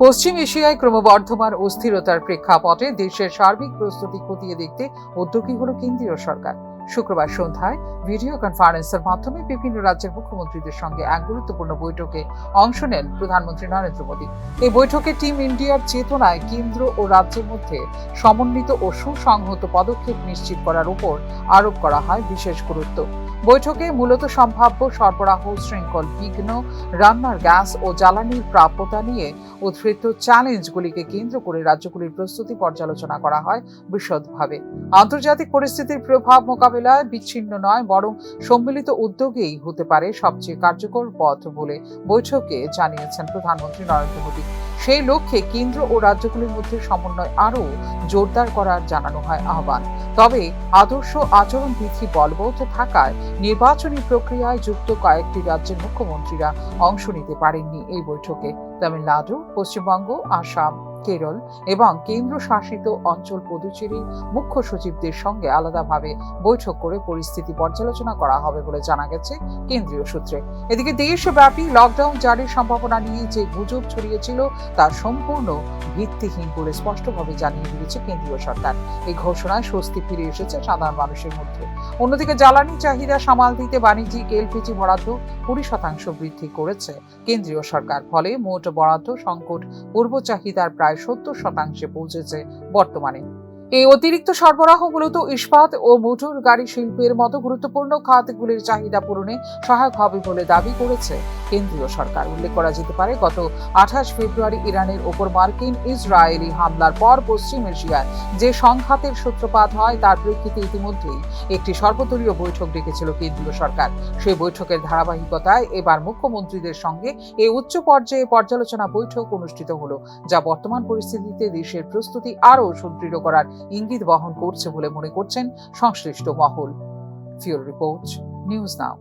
পশ্চিম এশিয়ায় ক্রমবর্ধমান অস্থিরতার প্রেক্ষাপটে দেশের সার্বিক প্রস্তুতি খতিয়ে দেখতে উদ্যোগী হল কেন্দ্রীয় সরকার। শুক্রবার সন্ধ্যায় ভিডিও কনফারেন্সের মাধ্যমে বিভিন্ন রাজ্যের মুখ্যমন্ত্রীদের সঙ্গে এক গুরুত্বপূর্ণ বৈঠকে অংশ নেন প্রধানমন্ত্রী নরেন্দ্র মোদী। এই বৈঠকে টিম ইন্ডিয়ার চেতনায় কেন্দ্র ও রাজ্যের মধ্যে সমন্বিত ও সুসংহত পদক্ষেপ নিশ্চিত করার উপর আরোপ করা হয় বিশেষ গুরুত্ব। বৈঠকে মূলত সম্ভাব্য সরবরাহ শৃঙ্খল বিঘ্ন, রান্নার গ্যাস ও জ্বালানির প্রাপ্যতা নিয়ে উদ্ধৃত চ্যালেঞ্জগুলিকে কেন্দ্র করে রাজ্যগুলির প্রস্তুতি পর্যালোচনা করা হয় বিশদভাবে। আন্তর্জাতিক পরিস্থিতির প্রভাব মোকাবিলায় বিচ্ছিন্ন নয়, বরং সম্মিলিত উদ্যোগেই হতে পারে সবচেয়ে কার্যকর পথ বলে বৈঠকে জানিয়েছেন প্রধানমন্ত্রী নরেন্দ্র মোদী। সেই লক্ষ্যে কেন্দ্র ও রাজ্যগুলির মধ্যে সমন্বয় আরও জোরদার করার জানানো হয় আহ্বান। তবে আদর্শ আচরণবিধি বলবৎ থাকায় নির্বাচনী প্রক্রিয়ায় যুক্ত কয়েকটি রাজ্যের মুখ্যমন্ত্রীরা অংশ নিতে পারেননি এই বৈঠকে। তামিলনাড়ু, পশ্চিমবঙ্গ, আসাম, কেরল এবং কেন্দ্রশাসিত অঞ্চল পুদুচেরির মুখ্য সচিবদের সঙ্গে আলাদাভাবে বৈঠক করে পরিস্থিতি পর্যালোচনা করা হবে বলে জানা গেছে কেন্দ্রীয় সূত্রে। এদিকে দেশব্যাপী লকডাউন জারির সম্ভাবনা নিয়ে যে গুজব ছড়িয়েছিল তা সম্পূর্ণ ভিত্তিহীন বলে স্পষ্টভাবে জানিয়ে দিয়েছে কেন্দ্রীয় সরকার। এই ঘোষণায় স্বস্তি ফিরে এসেছে সাধারণ মানুষের মধ্যে। অন্যদিকে জ্বালানি চাহিদা সামাল দিতে বাণিজ্যিক এলপিজি বরাদ্দ 20% বৃদ্ধি করেছে কেন্দ্রীয় সরকার। ফলে মোট বরাদ্দ সংকট পূর্ব চাহিদার প্রায় 70% পৌঁছেছে বর্তমানে। এই অতিরিক্ত সরবরাহ মূলত ইস্পাত ও মোটর গাড়ি শিল্পের মতো গুরুত্বপূর্ণ খাতগুলির চাহিদা পূরণে সহায়ক হবে বলে দাবি করেছে কেন্দ্রীয় সরকার। উল্লেখ করা যেতে পারে, গত 28 ফেব্রুয়ারি ইরানের ওপর মার্কিন ইসরায়েলি হামলার পর পশ্চিম এশিয়ায় যে সংঘাতের সূত্রপাত হয় তার প্রেক্ষিতে ইতিমধ্যেই একটি সর্বদলীয় বৈঠক ডেকেছিল কেন্দ্রীয় সরকার। সেই বৈঠকের ধারাবাহিকতায় এবার মুখ্যমন্ত্রীদের সঙ্গে এই উচ্চ পর্যায়ে পর্যালোচনা বৈঠক অনুষ্ঠিত হলো, যা বর্তমান পরিস্থিতিতে দেশের প্রস্তুতি আরও সুদৃঢ় করার ইঙ্গিত বহন করছে বলে মনে করছেন সংশ্লিষ্ট মহল। Pure report, news now.